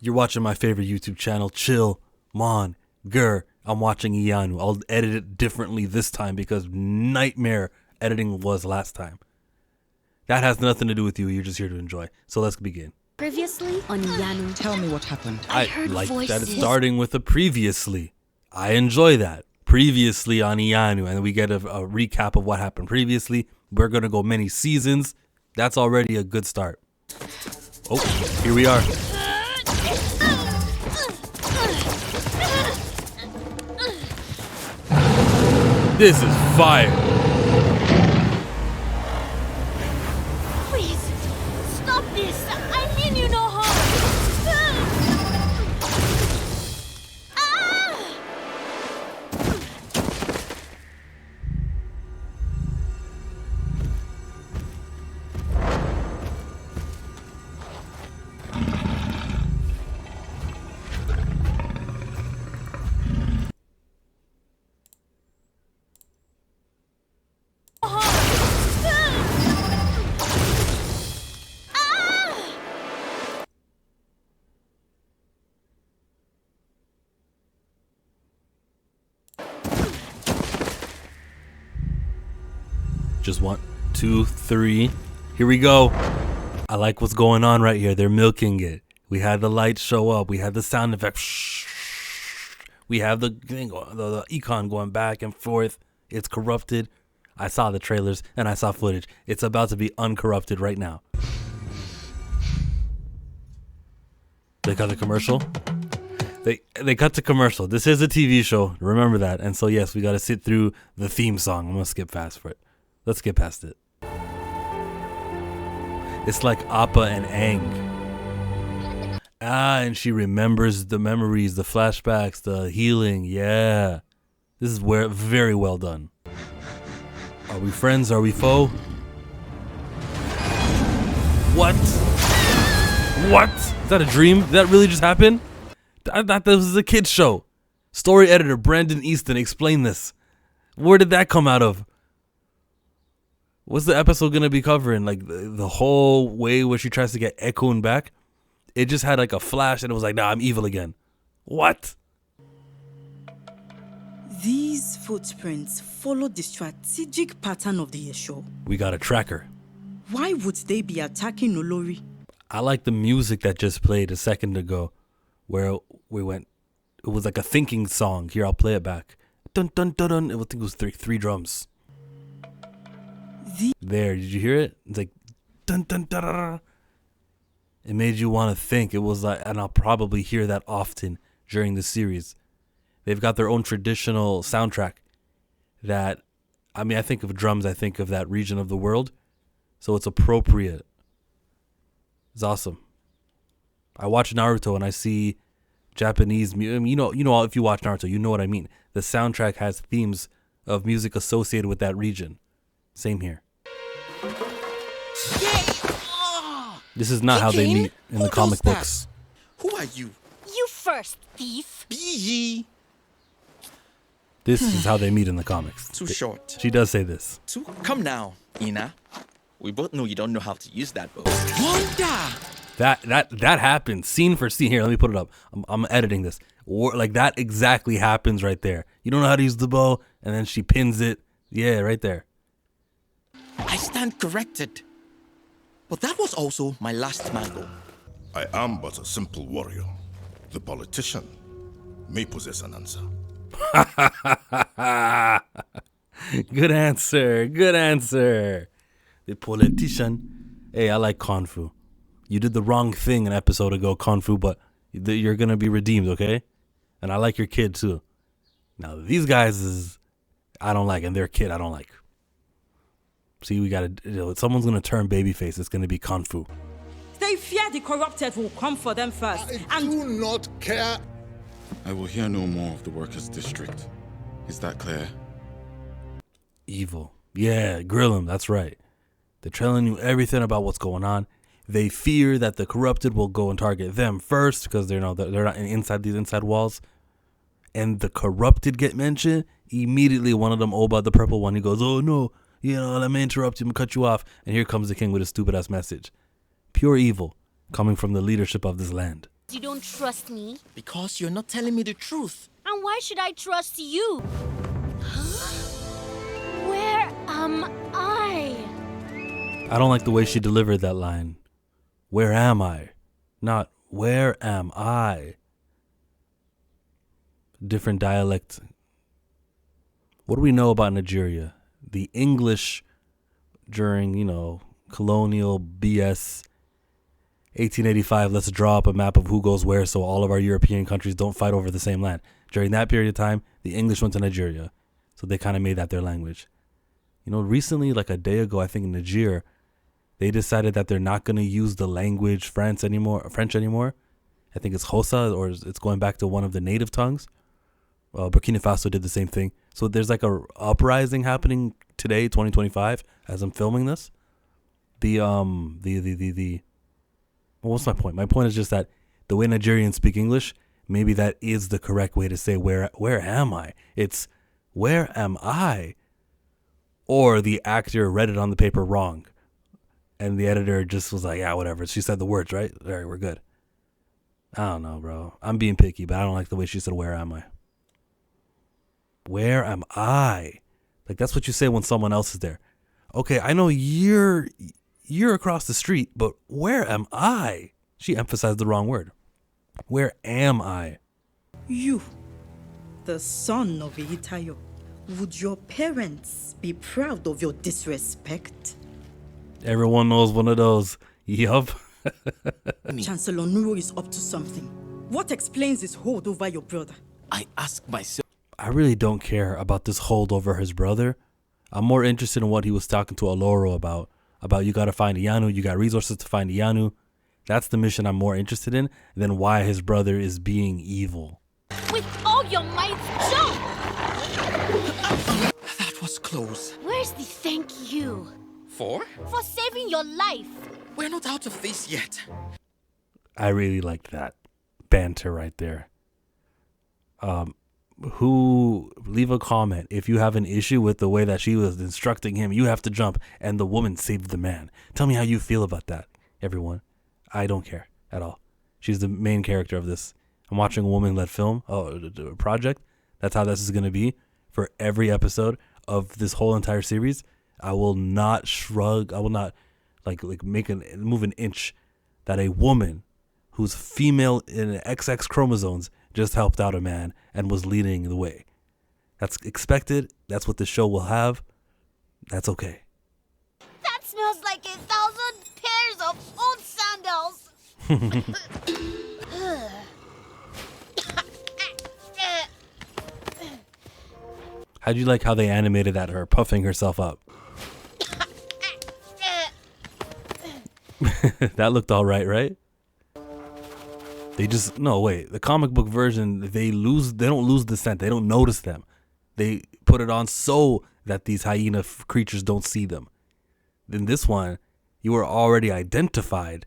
You're watching my favorite YouTube channel, Chill, Mon, Gur. I'm watching Iyanu. I'll edit it differently this time because nightmare editing was last time. That has nothing to do with you. You're just here to enjoy. So let's begin. Previously on Iyanu. Tell me what happened. I heard like voices. that it's starting with a previously. I enjoy that. Previously on Iyanu. And we get a recap of what happened previously. We're going to go many seasons. That's already a good start. Oh, here we are. This is fire. Please, stop this. I mean you no harm. Just 1, 2, 3. Here we go. I like what's going on right here. They're milking it. We had the lights show up. We had the sound effect. We have the econ going back and forth. It's corrupted. I saw the trailers and I saw footage. It's about to be uncorrupted right now. They cut the commercial. They cut to commercial. This is a TV show. Remember that. And so yes, we got to sit through the theme song. I'm gonna skip fast for it. Let's get past it. It's like Appa and Aang. And she remembers the memories, the flashbacks, the healing. Yeah. This is very well done. Are we friends? Are we foe? What? What? Is that a dream? Did that really just happen? I thought this was a kid's show. Story editor Brandon Easton, explain this. Where did that come out of? What's the episode going to be covering? Like the whole way where she tries to get Ekun back? It just had like a flash and it was like, nah, I'm evil again. What? These footprints follow the strategic pattern of the Yesho. We got a tracker. Why would they be attacking Olori? I like the music that just played a second ago where we went. It was like a thinking song. Here, I'll play it back. Dun dun dun dun. I think it was three drums. There, did you hear it? It's like dun dun dun dun. It made you want to think. It was like, and I'll probably hear that often during the series. They've got their own traditional soundtrack that, I mean, I think of drums, I think of that region of the world. So it's appropriate. It's awesome. I watch Naruto and I see Japanese music. You know, if you watch Naruto, you know what I mean. The soundtrack has themes of music associated with that region. Same here. This is not how they meet in the comic books. Who are you? You first, thief. Be ye. This is how they meet in the comics. Too short. She does say this. Come now, Ina. We both know you don't know how to use that bow. Wanda! That happens scene for scene. Here, let me put it up. I'm editing this. Like that exactly happens right there. You don't know how to use the bow, and then she pins it. Yeah, right there. I stand corrected. But that was also my last mango. I am but a simple warrior. The politician may possess an answer. Good answer. Good answer. The politician. Hey, I like Kung Fu. You did the wrong thing an episode ago, Kung Fu, but you're going to be redeemed, okay? And I like your kid, too. Now, these guys I don't like, and their kid I don't like. See, we got to, someone's going to turn babyface. It's going to be Kung Fu. They fear the corrupted will come for them first. I do not care. I will hear no more of the workers' district. Is that clear? Evil. Yeah, grill them. That's right. They're telling you everything about what's going on. They fear that the corrupted will go and target them first because they're not inside these inside walls. And the corrupted get mentioned. Immediately, one of them, Oba, the purple one, he goes, "Oh no, let me interrupt you, I'm gonna cut you off." And here comes the king with a stupid ass message. Pure evil coming from the leadership of this land. You don't trust me? Because you're not telling me the truth. And why should I trust you? Where am I? I don't like the way she delivered that line. Where am I? Not where am I? Different dialect. What do we know about Nigeria? The English during, colonial BS 1885, let's draw up a map of who goes where so all of our European countries don't fight over the same land. During that period of time, the English went to Nigeria. So they kind of made that their language. Recently, like a day ago, I think in Niger, they decided that they're not going to use the language French anymore. I think it's Hausa, or it's going back to one of the native tongues. Burkina Faso did the same thing. So there's like a uprising happening today, 2025, as I'm filming this. What's my point? My point is just that the way Nigerians speak English, maybe that is the correct way to say where am I? It's where am I? Or the actor read it on the paper wrong. And the editor just was like, yeah, whatever. She said the words, right? All right, we're good. I don't know, bro. I'm being picky, but I don't like the way she said, where am I? Where am I? Like, that's what you say when someone else is there. Okay, I know you're across the street, but where am I? She emphasized the wrong word. Where am I? You, the son of Itayo, would your parents be proud of your disrespect? Everyone knows one of those. Yup. Chancellor Nuro is up to something. What explains his hold over your brother? I ask myself. I really don't care about this hold over his brother. I'm more interested in what he was talking to Aloro about. About you got to find Iyanu, you got resources to find Iyanu. That's the mission I'm more interested in than why his brother is being evil. With all your might, jump! That was close. Where's the thank you? For? For saving your life. We're not out of this yet. I really liked that banter right there. Who leave a comment if you have an issue with the way that she was instructing him, you have to jump, and the woman saved the man. Tell me how you feel about that, everyone. I don't care at all. She's the main character of this. I'm watching a woman-led film, project. That's how this is going to be for every episode of this whole entire series. I will not shrug. I will not move an inch that a woman who's female in XX chromosomes just helped out a man and was leading the way. That's expected. That's what the show will have. That's okay. That smells like 1,000 pairs of old sandals. How'd you like how they animated that, her puffing herself up? That looked all right? The comic book version, they don't lose the scent. They don't notice them. They put it on so that these hyena creatures don't see them. In this one, you were already identified,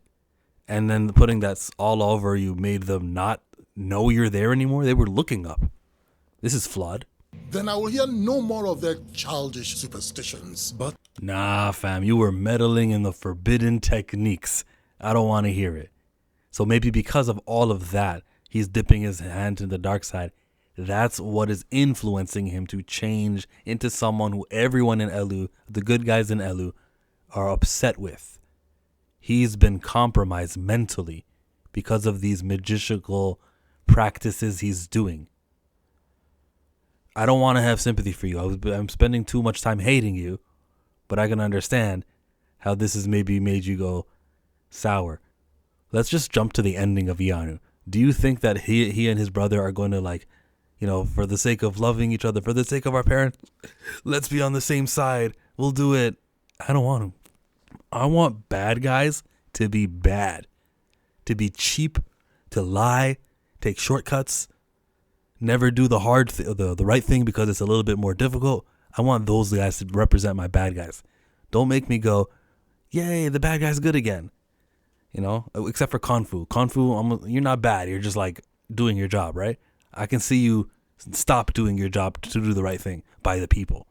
and then putting that all over you made them not know you're there anymore. They were looking up. This is flawed. Then I will hear no more of their childish superstitions, but... Nah, fam, you were meddling in the forbidden techniques. I don't want to hear it. So maybe because of all of that, he's dipping his hand in the dark side. That's what is influencing him to change into someone who everyone in Elu, the good guys in Elu, are upset with. He's been compromised mentally because of these magical practices he's doing. I don't want to have sympathy for you. I'm spending too much time hating you, but I can understand how this has maybe made you go sour. Let's just jump to the ending of Iyanu. Do you think that he and his brother are going to, for the sake of loving each other, for the sake of our parents, let's be on the same side. We'll do it. I don't want to. I want bad guys to be bad, to be cheap, to lie, take shortcuts, never do the the right thing because it's a little bit more difficult. I want those guys to represent my bad guys. Don't make me go, yay, the bad guy's good again. Except for Konfu. Konfu, you're not bad. You're just like doing your job, right? I can see you stop doing your job to do the right thing by the people.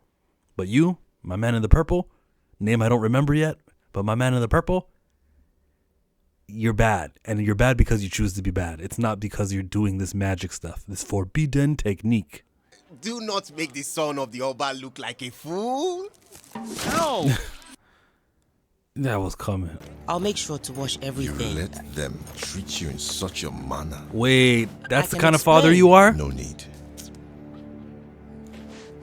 But you, my man in the purple, name I don't remember yet, but my man in the purple, you're bad, and you're bad because you choose to be bad. It's not because you're doing this magic stuff, this forbidden technique. Do not make the son of the Oba look like a fool. No! That was coming. I'll make sure to wash You everything. let them treat you in such a manner. Wait, that's the can kind of father explain. you are? No need.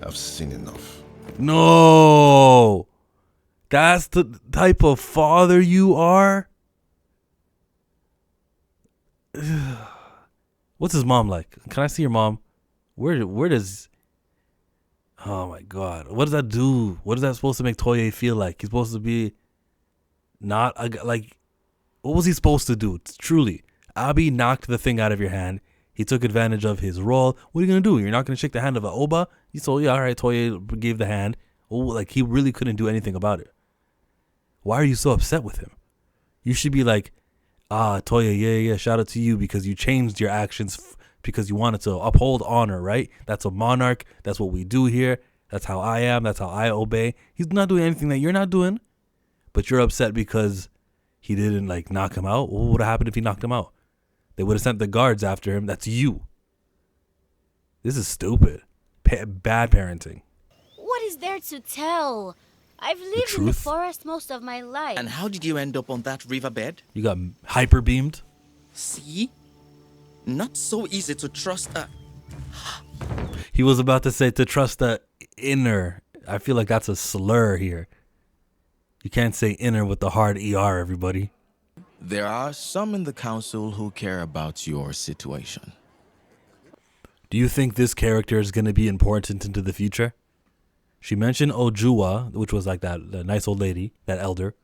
I've seen enough. No, that's the type of father you are. What's his mom like? Can I see your mom? Where does? Oh my God, what does that do? What is that supposed to make Toye feel like? He's supposed to be not like. What was he supposed to do? Truly, Abi knocked the thing out of your hand. He took advantage of his role. What are you gonna do? You're not gonna shake the hand of an Oba? You told, yeah, all right. Toye gave the hand. Oh, like he really couldn't do anything about it. Why are you so upset with him? You should be like, Toye, yeah, shout out to you because you changed your actions because you wanted to uphold honor, right? That's a monarch. That's what we do here. That's how I am. That's how I obey. He's not doing anything that you're not doing, but you're upset because he didn't like knock him out. What would have happened if he knocked him out? They would have sent the guards after him. That's you. This is stupid. Bad parenting. What is there to tell? I've lived in the truth? forest most of my life. And how did you end up on that riverbed? You got hyper beamed. See? Not so easy to trust a... He was about to say to trust the inner. I feel like that's a slur here. You can't say inner with the hard ER, everybody. There are some in the council who care about your situation. Do you think this character is going to be important into the future? She mentioned Ojua, which was like that nice old lady, that elder.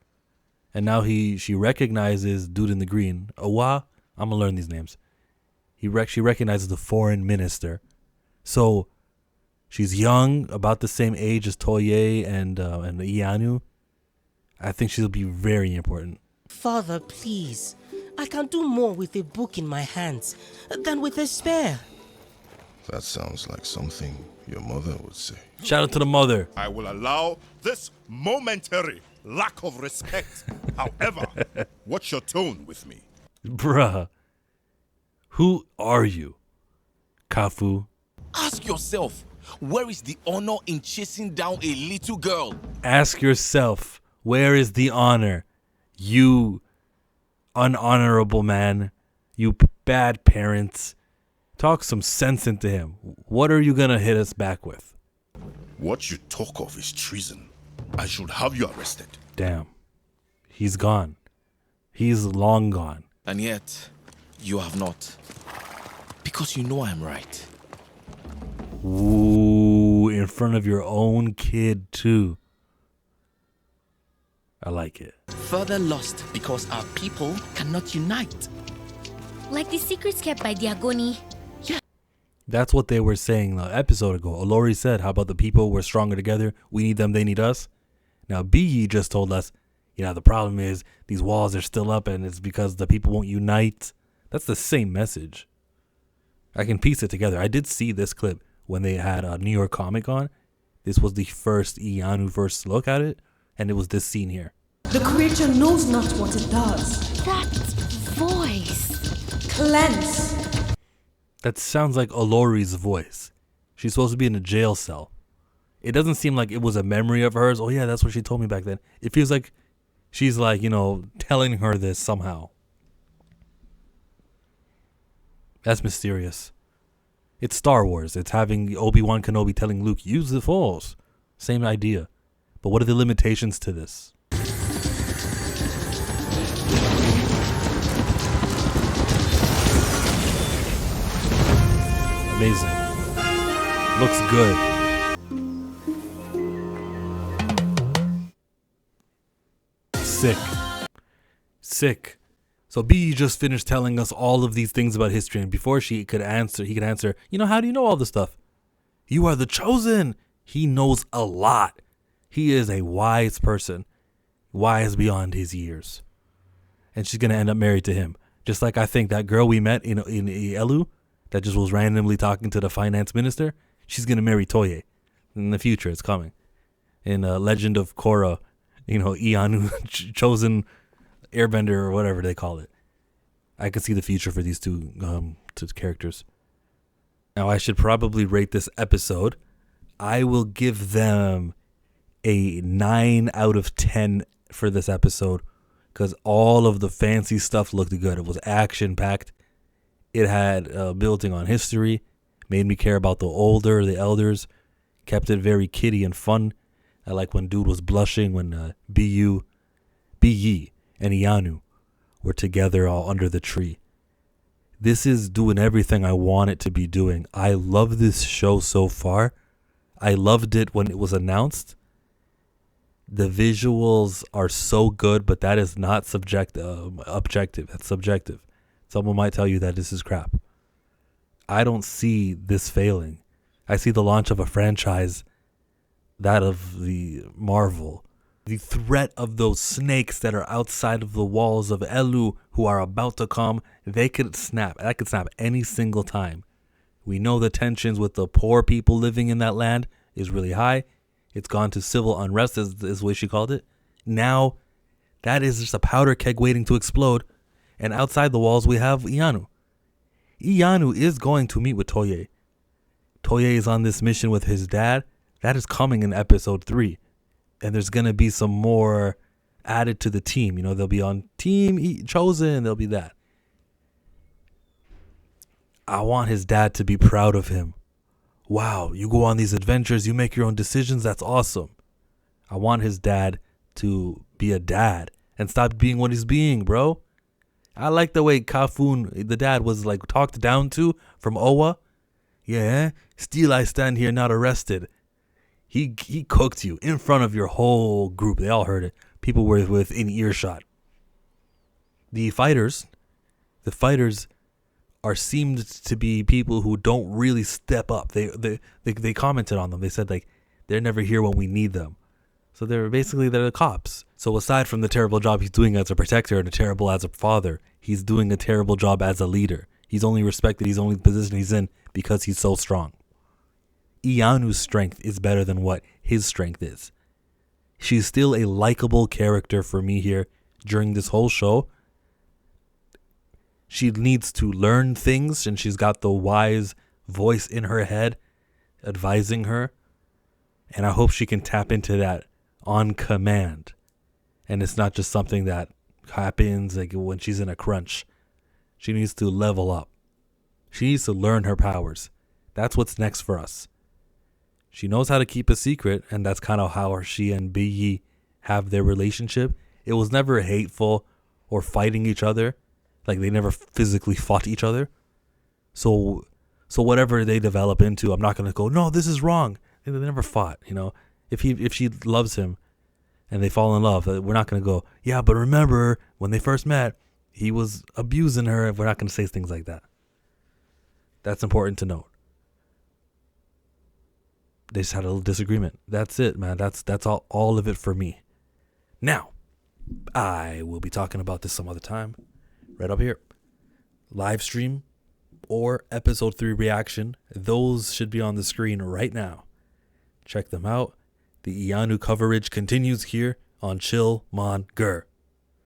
And now she recognizes dude in the green. Owa, I'm going to learn these names. She recognizes the foreign minister. So she's young, about the same age as Toye and Iyanu. I think she'll be very important. Father, please. I can do more with a book in my hands than with a spear. That sounds like something your mother would say. Shout out to the mother. I will allow this momentary lack of respect. However, watch your tone with me. Bruh. Who are you, Kafu? Ask yourself, where is the honor in chasing down a little girl? Ask yourself, where is the honor? You unhonorable man. You bad parents. Talk some sense into him. What are you going to hit us back with? What you talk of is treason. I should have you arrested. Damn. He's gone. He's long gone. And yet, you have not. Because you know I'm right. Ooh, in front of your own kid, too. I like it. Further lost because our people cannot unite. Like the secrets kept by Diagoni. That's what they were saying an episode ago. Olori said, how about the people? We're stronger together. We need them. They need us. Now, Biggie just told us, the problem is these walls are still up and it's because the people won't unite. That's the same message. I can piece it together. I did see this clip when they had a New York Comic Con. This was the first Iyanu first look at it. And it was this scene here. The creature knows not what it does. That voice. Cleanse. That sounds like Olori's voice. She's supposed to be in a jail cell. It doesn't seem like it was a memory of hers. Oh yeah, that's what she told me back then. It feels like she's like, telling her this somehow. That's mysterious. It's Star Wars. It's having Obi-Wan Kenobi telling Luke, use the Force. Same idea. But what are the limitations to this? Amazing. Looks good. Sick. So B just finished telling us all of these things about history, and before he could answer, how do you know all this stuff? You are the chosen. He knows a lot. He is a wise person, wise beyond his years. And she's going to end up married to him. Just like I think that girl we met in Elu that just was randomly talking to the finance minister, she's going to marry Toye. In the future, it's coming. In Legend of Korra, Iyanu chosen Airbender or whatever they call it. I can see the future for these two characters. Now, I should probably rate this episode. I will give them a 9 out of 10 for this episode because all of the fancy stuff looked good. It was action-packed. It had building on history, made me care about the elders, kept it very kiddie and fun. I like when dude was blushing when Bi-Yi and Iyanu were together all under the tree. This is doing everything I want it to be doing. I love this show so far. I loved it when it was announced. The visuals are so good, but that is not objective. That's subjective. Someone might tell you that this is crap. I don't see this failing. I see the launch of a franchise, that of the Marvel. The threat of those snakes that are outside of the walls of Elu who are about to come, they could snap. That could snap any single time. We know the tensions with the poor people living in that land is really high. It's gone to civil unrest, is the way she called it. Now, that is just a powder keg waiting to explode. And outside the walls, we have Iyanu. Iyanu is going to meet with Toye. Toye is on this mission with his dad. That is coming in episode 3. And there's going to be some more added to the team. You know, they'll be on Team Chosen. They'll be that. I want his dad to be proud of him. Wow, you go on these adventures. You make your own decisions. That's awesome. I want his dad to be a dad and stop being what he's being, bro. I like the way Kafun, the dad, was like talked down to from Owa. Yeah, still I stand here not arrested. He cooked you in front of your whole group. They all heard it. People were within earshot. The fighters are seemed to be people who don't really step up. They commented on them. They said like they're never here when we need them. So they're the cops. So aside from the terrible job he's doing as a protector and a terrible as a father, he's doing a terrible job as a leader. He's only respected. He's only the position he's in because he's so strong. Iyanu's strength is better than what his strength is. She's still a likable character for me here during this whole show. She needs to learn things, and she's got the wise voice in her head advising her. And I hope she can tap into that on command. And it's not just something that happens like when she's in a crunch. She needs to level up. She needs to learn her powers. That's what's next for us. She knows how to keep a secret, and that's kind of how she and Bi-Yi have their relationship. It was never hateful or fighting each other. Like, they never physically fought each other. So whatever they develop into, I'm not going to go, no, this is wrong. They never fought, you know. If she loves him and they fall in love, we're not going to go, yeah, but remember when they first met, he was abusing her. We're not going to say things like that. That's important to note. They just had a little disagreement. That's it, man. That's all of it for me. Now, I will be talking about this some other time. Right up here. Live stream or episode 3 reaction. Those should be on the screen right now. Check them out. The Iyanu coverage continues here on Chill Mon Gur.